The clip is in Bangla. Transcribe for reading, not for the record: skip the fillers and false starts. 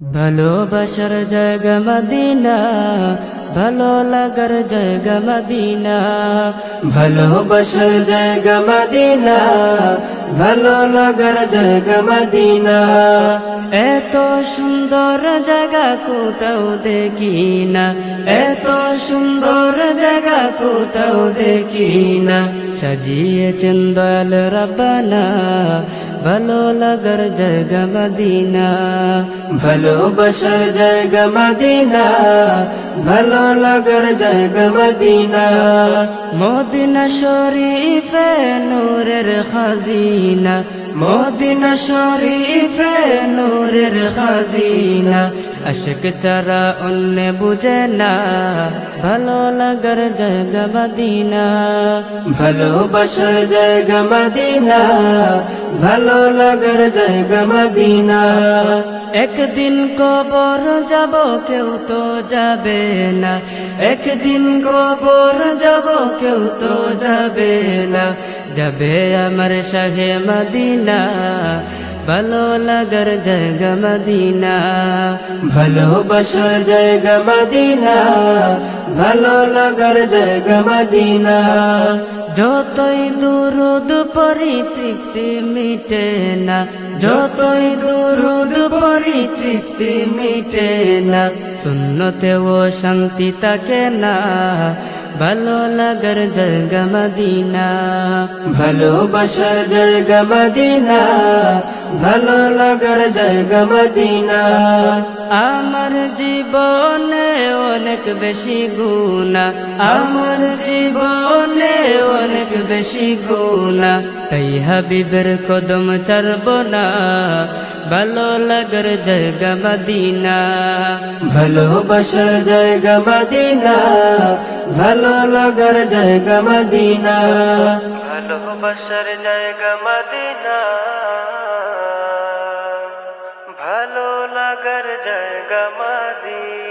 ভালোবাসার জায়গা মদিনা, ভালো লাগার জায়গা মদিনা। ভালোবাসার জায়গা মদিনা, ভালো লাগার জায়গা মদিনা। এত সুন্দর জায়গা কোথাও দেখি না, এত সুন্দর জায়গা কোথাও দেখি না। সাজিয়েছেন দয়াল রব্বানা, ভালো লাগার জায়গা মদিনা। ভালোবাসার জায়গা মদিনা, ভালো লাগার জায়গা মদিনা। মদিনা শরীফে নূরের খাজিনা, মদিনা শরীফে নূরের খাজিনা। আশিক ছাড়া অন্য বুঝে না, ভালো লাগার জায়গা মদিনা। ভালোবাসার জায়গা মদিনা, ভালো লাগার জায়গা মদিনা। একদিন কবর যাব কেউ তো যাবে না, একদিন কবর যাব কেউ তো যাবে না। যাবে আমার শাহে মদিনা, ভালো লাগার জায়গা মদিনা। ভালোবাসার জায়গা মদিনা, ভালো লাগার জায়গা মদিনা। যতই দুরুদ পড়ি তৃপ্তি মিটে না, যতই দুরুদ পড়ি তৃপ্তি মিটে না। সুন্নতেও শান্তি থাকে না, ভালো লাগার জায়গা মদিনা। ভালোবাসার জায়গা মদিনা, ভালো লাগার জায়গা মদিনা। আমার জীবনে অনেক বেশি গুনাহ, আমার জীবনে অনেক বেশি গুনাহ। তাই হাবিবের কদম ছাড়ব না, ভালো লাগার জায়গা মদিনা। ভালোবাসার জায়গা মদিনা, ভালো লাগার জায়গা মদিনা। ভালোবাসার জায়গা মদিনা, ভালো লাগার জায়গা মদিনা।